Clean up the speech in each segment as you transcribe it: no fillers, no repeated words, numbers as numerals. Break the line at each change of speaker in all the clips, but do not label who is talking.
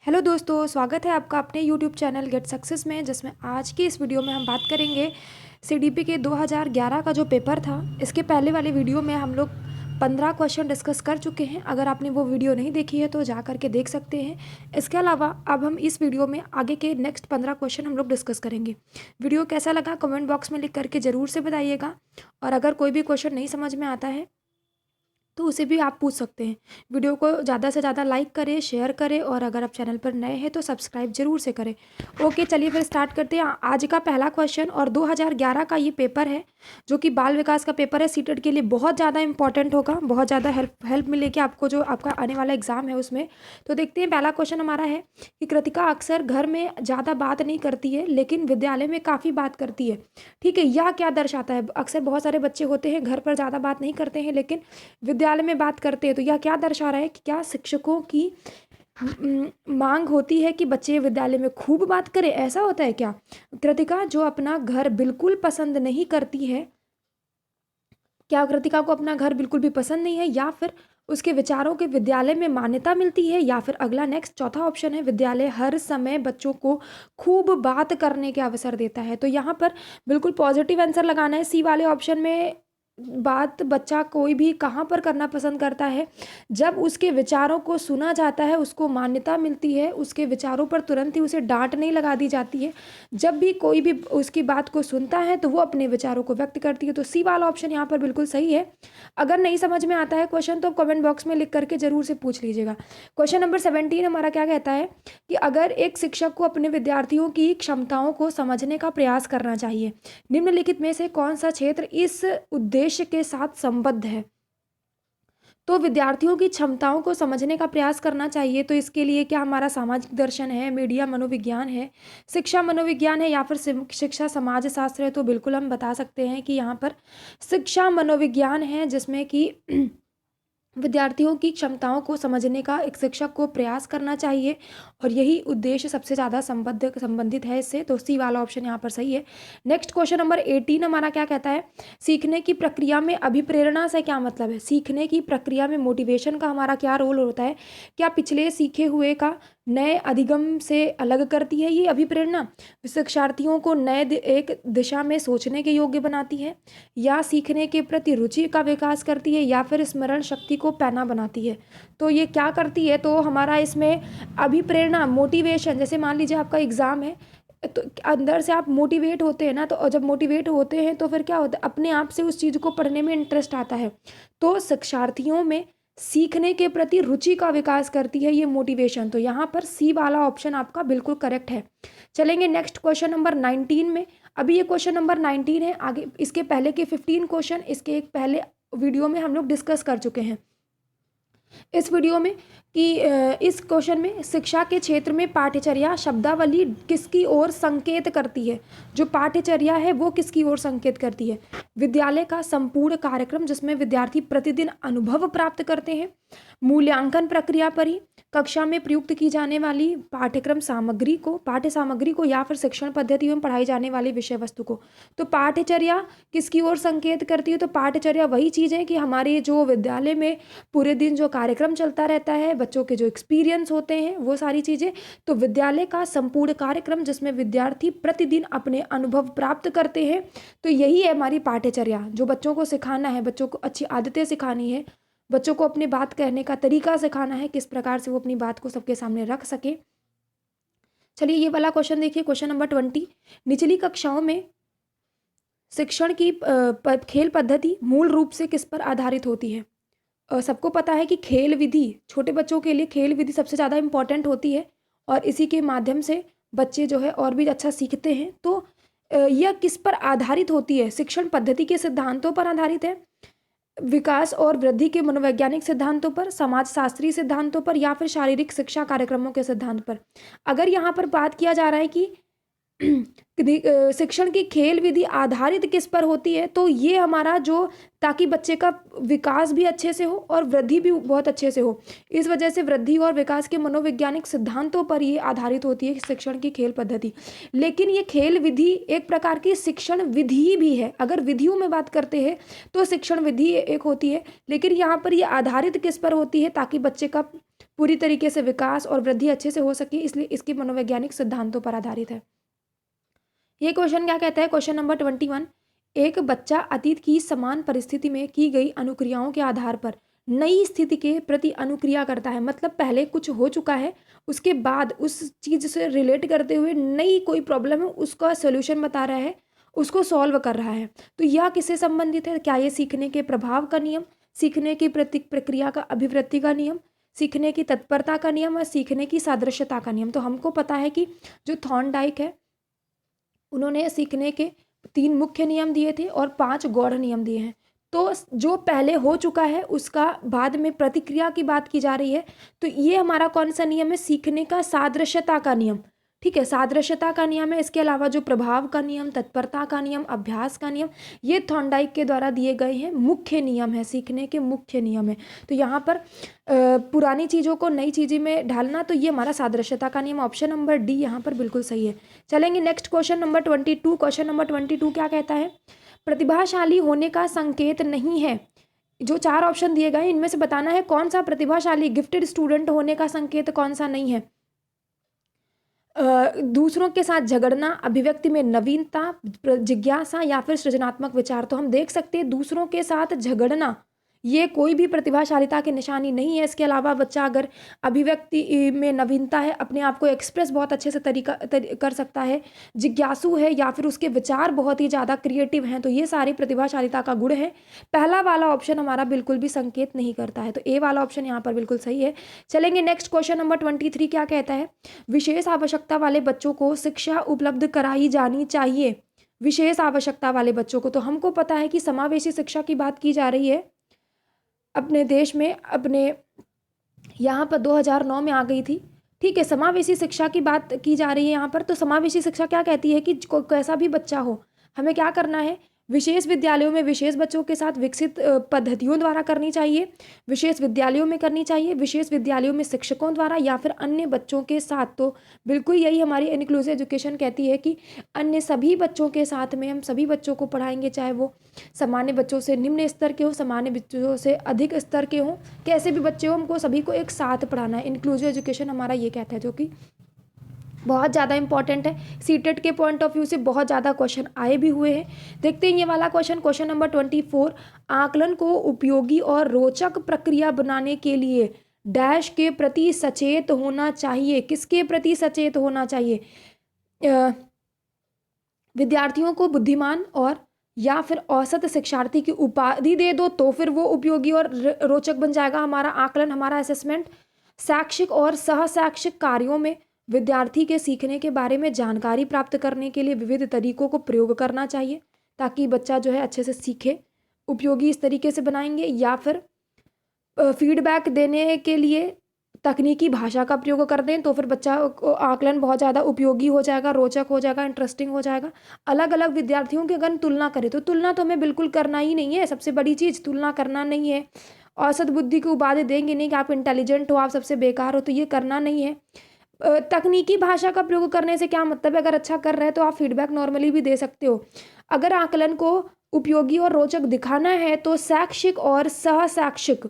Hello दोस्तों, स्वागत है आपका अपने यूट्यूब चैनल गेट सक्सेस में, जिसमें आज की इस वीडियो में हम बात करेंगे सीडीपी के 2011 का जो पेपर था। इसके पहले वाले वीडियो में हम लोग 15 क्वेश्चन डिस्कस कर चुके हैं। अगर आपने वो वीडियो नहीं देखी है तो जा करके देख सकते हैं। इसके अलावा अब हम इस वीडियो में आगे के नेक्स्ट 15 क्वेश्चन हम लोग डिस्कस करेंगे। वीडियो कैसा लगा कमेंट बॉक्स में लिख करके ज़रूर से बताइएगा। और अगर कोई भी क्वेश्चन नहीं समझ में आता है तो उसे भी आप पूछ सकते हैं। वीडियो को ज़्यादा से ज़्यादा लाइक करें, शेयर करें, और अगर आप चैनल पर नए हैं तो सब्सक्राइब जरूर से करें। ओके, चलिए फिर स्टार्ट करते हैं। आज का पहला क्वेश्चन और 2011 का ये पेपर है, जो कि बाल विकास का पेपर है। सीटेट के लिए बहुत ज़्यादा इंपॉर्टेंट होगा, बहुत ज़्यादा हेल्प मिलेगी आपको जो आपका आने वाला एग्जाम है उसमें। तो देखते हैं, पहला क्वेश्चन हमारा है कि कृतिका अक्सर घर में ज़्यादा बात नहीं करती है लेकिन विद्यालय में काफ़ी बात करती है। ठीक है, यह क्या दर्शाता है? अक्सर बहुत सारे बच्चे होते हैं घर पर ज़्यादा बात नहीं करते हैं लेकिन विद्यालय में बात करते हैं। तो यह क्या दर्शा रहा है कि क्या शिक्षकों की मांग होती है कि बच्चे विद्यालय में खूब बात करें? ऐसा होता है क्या? कृतिका जो अपना घर बिल्कुल पसंद नहीं करती है, क्या कृतिका को अपना घर बिल्कुल भी पसंद नहीं है, या फिर उसके विचारों के विद्यालय में मान्यता मिलती है, या फिर अगला नेक्स्ट चौथा ऑप्शन है विद्यालय हर समय बच्चों को खूब बात करने के अवसर देता है। तो यहाँ पर बिल्कुल पॉजिटिव आंसर लगाना है। सी वाले ऑप्शन में बात बच्चा कोई भी कहाँ पर करना पसंद करता है? जब उसके विचारों को सुना जाता है, उसको मान्यता मिलती है, उसके विचारों पर तुरंत ही उसे डांट नहीं लगा दी जाती है। जब भी कोई भी उसकी बात को सुनता है तो वो अपने विचारों को व्यक्त करती है। तो सी वाला ऑप्शन यहाँ पर बिल्कुल सही है। अगर नहीं समझ में आता है क्वेश्चन तो कमेंट बॉक्स में लिख करके जरूर से पूछ लीजिएगा। क्वेश्चन नंबर 17 हमारा क्या कहता है कि अगर एक शिक्षक को अपने विद्यार्थियों की क्षमताओं को समझने का प्रयास करना चाहिए, निम्नलिखित में से कौन सा क्षेत्र इस उद्देश्य के साथ संबद्ध है? तो विद्यार्थियों की क्षमताओं को समझने का प्रयास करना चाहिए, तो इसके लिए क्या हमारा सामाजिक दर्शन है, मीडिया मनोविज्ञान है, शिक्षा मनोविज्ञान है, या फिर शिक्षा समाज शास्त्र है? तो बिल्कुल हम बता सकते हैं कि यहाँ पर शिक्षा मनोविज्ञान है, जिसमें कि विद्यार्थियों की क्षमताओं को समझने का एक शिक्षक को प्रयास करना चाहिए, और यही उद्देश्य सबसे ज़्यादा संबंधित है इससे। तो सी वाला ऑप्शन यहाँ पर सही है। नेक्स्ट क्वेश्चन नंबर 18 हमारा क्या कहता है? सीखने की प्रक्रिया में अभिप्रेरणा से क्या मतलब है? सीखने की प्रक्रिया में मोटिवेशन का हमारा क्या रोल होता है? क्या पिछले सीखे हुए का नए अधिगम से अलग करती है ये अभिप्रेरणा? शिक्षार्थियों को एक दिशा में सोचने के योग्य बनाती है, या सीखने के प्रति रुचि का विकास करती है, या फिर स्मरण शक्ति को पैना बनाती है? तो ये क्या करती है? तो हमारा इसमें अभिप्रेरणा, मोटिवेशन, जैसे मान लीजिए आपका एग्जाम है तो अंदर से आप मोटिवेट होते हैं ना, तो जब मोटिवेट होते हैं तो फिर क्या होता है, अपने आप से उस चीज़ को पढ़ने में इंटरेस्ट आता है। तो शिक्षार्थियों में सीखने के प्रति रुचि का विकास करती है ये मोटिवेशन। तो यहाँ पर सी वाला ऑप्शन आपका बिल्कुल करेक्ट है। चलेंगे नेक्स्ट क्वेश्चन नंबर 19 में। अभी ये क्वेश्चन नंबर 19 है, आगे इसके पहले के 15 क्वेश्चन इसके एक पहले वीडियो में हम लोग डिस्कस कर चुके हैं इस वीडियो में कि इस क्वेश्चन में शिक्षा के क्षेत्र में पाठ्यचर्या शब्दावली किसकी ओर संकेत करती है? जो पाठ्यचर्या है वो किसकी ओर संकेत करती है? विद्यालय का संपूर्ण कार्यक्रम जिसमें विद्यार्थी प्रतिदिन अनुभव प्राप्त करते हैं, मूल्यांकन प्रक्रिया पर ही, कक्षा में प्रयुक्त की जाने वाली पाठ्य सामग्री को, या फिर शिक्षण पद्धति में पढ़ाई जाने वाली विषय वस्तु को। तो पाठ्यचर्या किसकी ओर संकेत करती है? तो पाठ्यचर्या वही चीज़ है कि हमारे जो विद्यालय में पूरे दिन जो कार्यक्रम चलता रहता है, बच्चों के जो एक्सपीरियंस होते हैं, वो सारी चीज़ें। तो विद्यालय का संपूर्ण कार्यक्रम जिसमें विद्यार्थी प्रतिदिन अपने अनुभव प्राप्त करते हैं, तो यही है हमारी पाठ्यचर्या। जो बच्चों को सिखाना है, बच्चों को अच्छी आदतें सिखानी है, बच्चों को अपनी बात कहने का तरीका सिखाना है, किस प्रकार से वो अपनी बात को सबके सामने रख सके। चलिए ये वाला क्वेश्चन देखिए, क्वेश्चन नंबर 20। निचली कक्षाओं में शिक्षण की खेल पद्धति मूल रूप से किस पर आधारित होती है? सबको पता है कि खेल विधि, छोटे बच्चों के लिए खेल विधि सबसे ज़्यादा इम्पॉर्टेंट होती है, और इसी के माध्यम से बच्चे जो है और भी अच्छा सीखते हैं। तो यह किस पर आधारित होती है? शिक्षण पद्धति के सिद्धांतों पर आधारित है, विकास और वृद्धि के मनोवैज्ञानिक सिद्धांतों पर, समाजशास्त्रीय सिद्धांतों पर, या फिर शारीरिक शिक्षा कार्यक्रमों के सिद्धांत पर? अगर यहाँ पर बात किया जा रहा है कि शिक्षण की खेल विधि आधारित किस पर होती है, तो ये हमारा जो, ताकि बच्चे का विकास भी अच्छे से हो और वृद्धि भी बहुत अच्छे से हो, इस वजह से वृद्धि और विकास के मनोवैज्ञानिक सिद्धांतों पर ये आधारित होती है शिक्षण की खेल पद्धति। लेकिन ये खेल विधि एक प्रकार की शिक्षण विधि भी है। अगर विधियों में बात करते हैं तो शिक्षण विधि एक होती है, लेकिन यहाँ पर ये आधारित किस पर होती है? ताकि बच्चे का पूरी तरीके से विकास और वृद्धि अच्छे से हो सके, इसलिए इसके मनोवैज्ञानिक सिद्धांतों पर आधारित है। ये क्वेश्चन क्या कहता है, क्वेश्चन नंबर 21, एक बच्चा अतीत की समान परिस्थिति में की गई अनुक्रियाओं के आधार पर नई स्थिति के प्रति अनुक्रिया करता है। मतलब पहले कुछ हो चुका है, उसके बाद उस चीज से रिलेट करते हुए नई कोई प्रॉब्लम है उसका सोल्यूशन बता रहा है, उसको सॉल्व कर रहा है। तो यह किससे संबंधित है? क्या ये सीखने के प्रभाव का नियम, सीखने की प्रक्रिया का अभिवृद्धि का नियम, सीखने की तत्परता का नियम और सीखने की सादृश्यता का नियम? तो हमको पता है कि जो थॉर्नडाइक है उन्होंने सीखने के 3 मुख्य नियम दिए थे और 5 गौड़ नियम दिए हैं। तो जो पहले हो चुका है उसका बाद में प्रतिक्रिया की बात की जा रही है। तो ये हमारा कौन सा नियम है? सीखने का सादृश्यता का नियम। ठीक है, सादृश्यता का नियम है। इसके अलावा जो प्रभाव का नियम, तत्परता का नियम, अभ्यास का नियम, ये थॉर्नडाइक के द्वारा दिए गए हैं, मुख्य नियम है, सीखने के मुख्य नियम है। तो यहाँ पर पुरानी चीज़ों को नई चीज़ों में ढालना, तो ये हमारा सादृश्यता का नियम, ऑप्शन नंबर डी यहाँ पर बिल्कुल सही है। चलेंगे next question number 22। Question number 22 क्या कहता है? प्रतिभाशाली होने का संकेत नहीं है। जो 4 ऑप्शन दिए गए इनमें से बताना है कौन सा प्रतिभाशाली गिफ्टेड स्टूडेंट होने का संकेत कौन सा नहीं है। दूसरों के साथ झगड़ना, अभिव्यक्ति में नवीनता, जिज्ञासा या फिर सृजनात्मक विचार। तो हम देख सकते हैं दूसरों के साथ झगड़ना ये कोई भी प्रतिभाशालिता की निशानी नहीं है। इसके अलावा बच्चा अगर अभिव्यक्ति में नवीनता है, अपने आप को एक्सप्रेस बहुत अच्छे से कर सकता है, जिज्ञासु है या फिर उसके विचार बहुत ही ज़्यादा क्रिएटिव हैं, तो ये सारी प्रतिभाशालिता का गुण है। पहला वाला ऑप्शन हमारा बिल्कुल भी संकेत नहीं करता है, तो ए वाला ऑप्शन यहाँ पर बिल्कुल सही है। चलेंगे नेक्स्ट क्वेश्चन नंबर 23 क्या कहता है? विशेष आवश्यकता वाले बच्चों को शिक्षा उपलब्ध कराई जानी चाहिए। विशेष आवश्यकता वाले बच्चों को, तो हमको पता है कि समावेशी शिक्षा की बात की जा रही है अपने देश में, अपने यहाँ पर 2009 में आ गई थी। ठीक है, समावेशी शिक्षा की बात की जा रही है यहाँ पर। तो समावेशी शिक्षा क्या कहती है कि कैसा भी बच्चा हो, हमें क्या करना है? विशेष विद्यालयों में विशेष बच्चों के साथ विकसित पद्धतियों द्वारा करनी चाहिए, विशेष विद्यालयों में करनी चाहिए, विशेष विद्यालयों में शिक्षकों द्वारा या फिर अन्य बच्चों के साथ। तो बिल्कुल यही हमारी इंक्लूसिव एजुकेशन कहती है कि अन्य सभी बच्चों के साथ में हम सभी बच्चों को पढ़ाएंगे, चाहे वो सामान्य बच्चों से निम्न स्तर के हो, सामान्य बच्चों से अधिक स्तर के हों, कैसे भी बच्चे हों, हमको सभी को एक साथ पढ़ाना है। इंक्लूसिव एजुकेशन हमारा ये कहता है, जो कि बहुत ज़्यादा इंपॉर्टेंट है। सीटेट के पॉइंट ऑफ व्यू से बहुत ज़्यादा क्वेश्चन आए भी हुए हैं। देखते हैं ये वाला क्वेश्चन, क्वेश्चन नंबर 24, आकलन को उपयोगी और रोचक प्रक्रिया बनाने के लिए डैश के प्रति सचेत होना चाहिए। किसके प्रति सचेत होना चाहिए? विद्यार्थियों को बुद्धिमान और या फिर औसत शिक्षार्थी की उपाधि दे दो तो फिर वो उपयोगी और रोचक बन जाएगा हमारा आकलन, हमारा असेसमेंट। शैक्षिक और सहशैक्षिक कार्यों में विद्यार्थी के सीखने के बारे में जानकारी प्राप्त करने के लिए विविध तरीकों को प्रयोग करना चाहिए ताकि बच्चा जो है अच्छे से सीखे। उपयोगी इस तरीके से बनाएंगे। या फिर फीडबैक देने के लिए तकनीकी भाषा का प्रयोग कर दें तो फिर बच्चा आकलन बहुत ज़्यादा उपयोगी हो जाएगा, रोचक हो जाएगा, इंटरेस्टिंग हो जाएगा। अलग अलग विद्यार्थियों की अगर तुलना करें तो तुलना तो हमें बिल्कुल करना ही नहीं है। सबसे बड़ी चीज़ तुलना करना नहीं है। औसत बुद्धि को उपाधि देंगे नहीं कि आप इंटेलिजेंट हो, आप सबसे बेकार हो, तो ये करना नहीं है। तकनीकी भाषा का प्रयोग करने से क्या मतलब है? अगर अच्छा कर रहे हैं तो आप फीडबैक नॉर्मली भी दे सकते हो। अगर आकलन को उपयोगी और रोचक दिखाना है तो शैक्षिक और सहशैक्षिक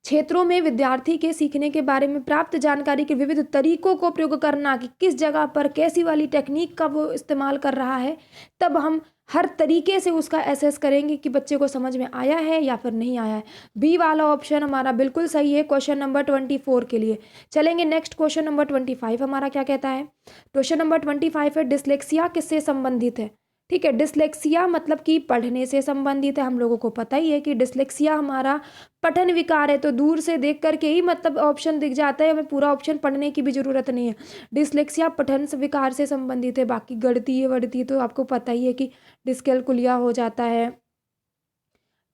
क्षेत्रों में विद्यार्थी के सीखने के बारे में प्राप्त जानकारी के विविध तरीकों को प्रयोग करना कि किस जगह पर कैसी वाली टेक्निक का वो इस्तेमाल कर रहा है, तब हम हर तरीके से उसका एसेस करेंगे कि बच्चे को समझ में आया है या फिर नहीं आया है। बी वाला ऑप्शन हमारा बिल्कुल सही है क्वेश्चन नंबर 24 के लिए। चलेंगे नेक्स्ट क्वेश्चन नंबर 25 हमारा क्या कहता है? क्वेश्चन नंबर 25 है डिसलेक्सिया किससे संबंधित है? ठीक है, डिसलेक्सिया मतलब कि पढ़ने से संबंधित है। हम लोगों को पता ही है कि डिसलेक्सिया हमारा पठन विकार है, तो दूर से देख करके ही मतलब ऑप्शन दिख जाता है, हमें पूरा ऑप्शन पढ़ने की भी जरूरत नहीं है। डिसलेक्सिया पठन विकार से संबंधित है। बाकी गणितीय वणितीय तो आपको पता ही है कि डिस्कैलकुलिया हो जाता है।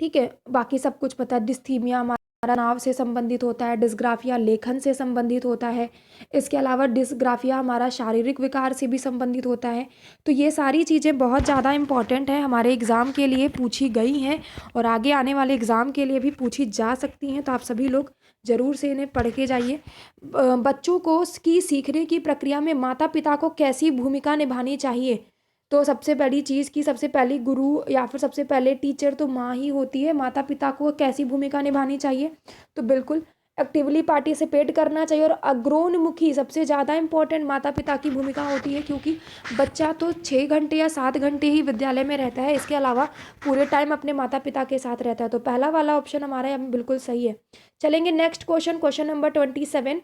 ठीक है, बाकी सब कुछ पता है। डिस्थीमिया हमारा नाव से संबंधित होता है। डिस्ग्राफिया लेखन से संबंधित होता है। इसके अलावा डिस्ग्राफिया हमारा शारीरिक विकार से भी संबंधित होता है। तो ये सारी चीज़ें बहुत ज़्यादा इंपॉर्टेंट है, हमारे एग्ज़ाम के लिए पूछी गई हैं और आगे आने वाले एग्ज़ाम के लिए भी पूछी जा सकती हैं। तो आप सभी लोग ज़रूर से इन्हें पढ़ के जाइए। बच्चों को की सीखने की प्रक्रिया में माता पिता को कैसी भूमिका निभानी चाहिए? तो सबसे बड़ी चीज़ की सबसे पहली गुरु या फिर सबसे पहले टीचर तो माँ ही होती है। माता पिता को कैसी भूमिका निभानी चाहिए? तो बिल्कुल एक्टिवली पार्टिसिपेट करना चाहिए। और अग्रोन्मुखी सबसे ज़्यादा इम्पोर्टेंट माता पिता की भूमिका होती है, क्योंकि बच्चा तो 6 घंटे या 7 घंटे ही विद्यालय में रहता है, इसके अलावा पूरे टाइम अपने माता पिता के साथ रहता है। तो पहला वाला ऑप्शन हमारा यहाँ बिल्कुल सही है। चलेंगे नेक्स्ट क्वेश्चन, क्वेश्चन नंबर 27।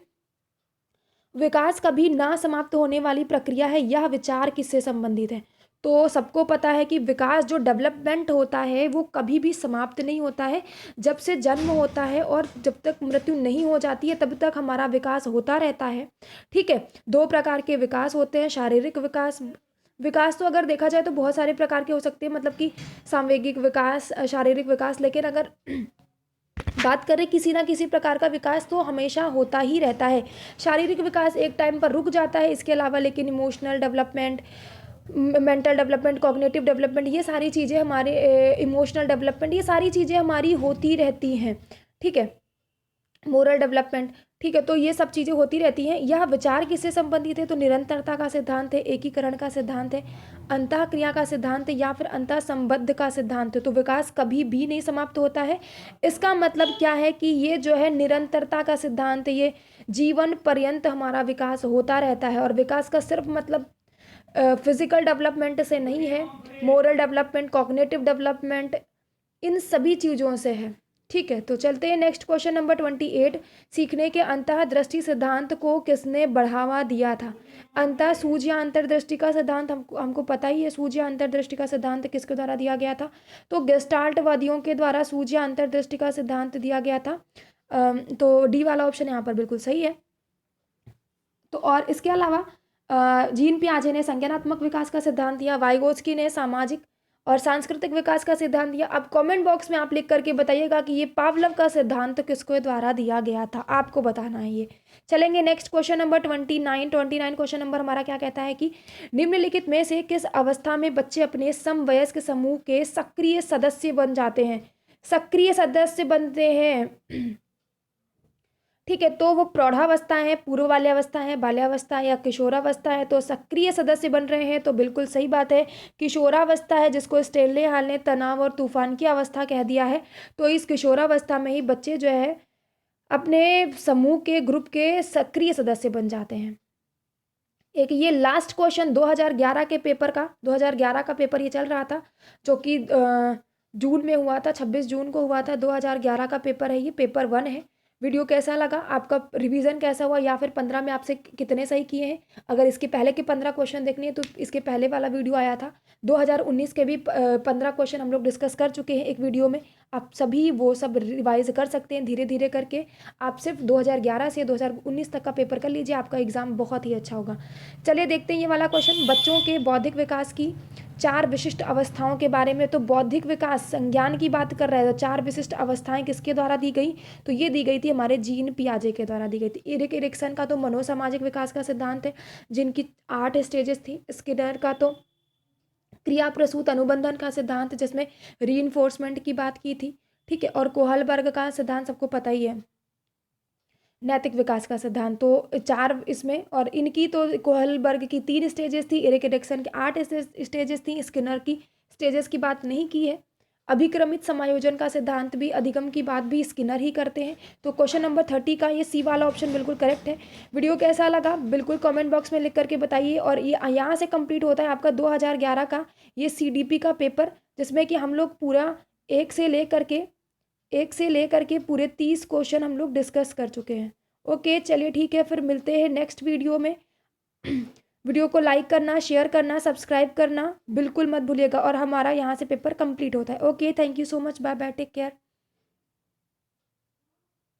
विकास कभी ना समाप्त होने वाली प्रक्रिया है, यह विचार किससे संबंधित है? तो सबको पता है कि विकास जो डेवलपमेंट होता है वो कभी भी समाप्त नहीं होता है। जब से जन्म होता है और जब तक मृत्यु नहीं हो जाती है तब तक हमारा विकास होता रहता है। ठीक है, 2 प्रकार के विकास होते हैं, शारीरिक विकास। विकास तो अगर देखा जाए तो बहुत सारे प्रकार के हो सकते हैं, मतलब कि सांवेगिक विकास, शारीरिक विकास। लेकिन अगर बात करें किसी ना किसी प्रकार का विकास तो हमेशा होता ही रहता है। शारीरिक विकास एक टाइम पर रुक जाता है, इसके अलावा लेकिन emotional development, mental development, cognitive development, ये सारी चीज़ें हमारे, इमोशनल डेवलपमेंट, ये सारी चीज़ें हमारी होती रहती हैं। ठीक है, मोरल डेवलपमेंट। ठीक है, तो ये सब चीज़ें होती रहती हैं। यह विचार किससे संबंधित है? तो निरंतरता का सिद्धांत है, एकीकरण का सिद्धांत है, अंतःक्रिया का सिद्धांत है, या फिर अंतः संबद्ध का सिद्धांत है। तो विकास कभी भी नहीं समाप्त होता है। इसका मतलब क्या है कि ये जो है निरंतरता का सिद्धांत है, ये जीवन पर्यंत हमारा विकास होता रहता है। और विकास का सिर्फ मतलब फिजिकल डेवलपमेंट से नहीं है, मोरल डेवलपमेंट, कॉग्निटिव डेवलपमेंट, इन सभी चीज़ों से है। ठीक है, तो चलते हैं नेक्स्ट क्वेश्चन नंबर 28। सीखने के अंतःदृष्टि सिद्धांत को किसने बढ़ावा दिया था? अंतः सूझ या अंतर्दृष्टि का सिद्धांत हमको पता ही है, सूझ या अंतर्दृष्टि का सिद्धांत किसके द्वारा दिया गया था? तो गेस्टाल्टवादियों के द्वारा सूझ या अंतर्दृष्टि का सिद्धांत दिया गया था। तो डी वाला ऑप्शन यहाँ पर बिल्कुल सही है। तो और इसके अलावा जीन पियाजे ने संज्ञानात्मक विकास का सिद्धांत दिया, वाइगोत्स्की ने सामाजिक और सांस्कृतिक विकास का सिद्धांत दिया। अब कमेंट बॉक्स में आप लिख करके बताइएगा कि ये पावलव का सिद्धांत किसके द्वारा दिया गया था, आपको बताना है ये। चलेंगे next question number 29 question number हमारा क्या कहता है कि निम्नलिखित में से किस अवस्था में बच्चे अपने समवयस्क समूह के सक्रिय सदस्य बन जाते हैं? सक्रिय सदस्य बनते हैं। ठीक है, तो वो प्रौढ़ावस्था है, पूर्व बाल्यावस्था है, बाल्यावस्था या किशोरावस्था है। तो सक्रिय सदस्य बन रहे हैं, तो बिल्कुल सही बात है, किशोरावस्था है, जिसको स्टेनले हाल ने तनाव और तूफान की अवस्था कह दिया है। तो इस किशोरावस्था में ही बच्चे जो है अपने समूह के, ग्रुप के सक्रिय सदस्य बन जाते हैं। एक ये लास्ट क्वेश्चन 2011 के पेपर का, 2011 का पेपर ये चल रहा था, जो कि जून में हुआ था, 26 जून को हुआ था। 2011 का पेपर है ये, पेपर 1 है। वीडियो कैसा लगा, आपका रिवीजन कैसा हुआ, या फिर 15 में आपसे कितने सही किए हैं? अगर इसके पहले के 15 क्वेश्चन देखने हैं तो इसके पहले वाला वीडियो आया था, 2019 के भी 15 क्वेश्चन हम लोग डिस्कस कर चुके हैं एक वीडियो में। आप सभी वो सब रिवाइज कर सकते हैं धीरे धीरे करके। आप सिर्फ 2011 से 2019 तक का पेपर कर लीजिए, आपका एग्जाम बहुत ही अच्छा होगा। चलिए देखते हैं ये वाला क्वेश्चन, बच्चों के बौद्धिक विकास की 4 विशिष्ट अवस्थाओं के बारे में। तो बौद्धिक विकास, संज्ञान की बात कर रहे हैं, तो 4 विशिष्ट अवस्थाएं किसके द्वारा दी गई? तो ये दी गई थी हमारे जीन पियाजे के द्वारा दी गई थी। एरिक एरिक्सन का तो मनोसामाजिक विकास का सिद्धांत है, जिनकी 8 स्टेजेस थी। स्किनर का तो क्रिया प्रसूत अनुबंधन का सिद्धांत, जिसमें रीइंफोर्समेंट की बात की थी। ठीक है, और कोहलबर्ग का सिद्धांत सबको पता ही है, नैतिक विकास का सिद्धांत। तो 4 इसमें, और इनकी तो कोहलबर्ग की 3 स्टेजेस थी, एरिक एरिक्सन की 8 स्टेजेस थी, स्किनर की स्टेजेस की बात नहीं की है। अभिक्रमित समायोजन का सिद्धांत भी, अधिगम की बात भी स्किनर ही करते हैं। तो क्वेश्चन नंबर 30 का ये सी वाला ऑप्शन बिल्कुल करेक्ट है। वीडियो कैसा लगा बिल्कुल कमेंट बॉक्स में लिख करके बताइए। और ये यहाँ से कंप्लीट होता है आपका 2011 का ये CDP का पेपर, जिसमें कि हम लोग पूरा एक से लेकर के पूरे 30 क्वेश्चन हम लोग डिस्कस कर चुके हैं। ओके, चलिए ठीक है, फिर मिलते हैं नेक्स्ट वीडियो में। वीडियो को लाइक करना, शेयर करना, सब्सक्राइब करना बिल्कुल मत भूलिएगा। और हमारा यहाँ से पेपर कंप्लीट होता है। Okay, thank you so much, bye bye, take care.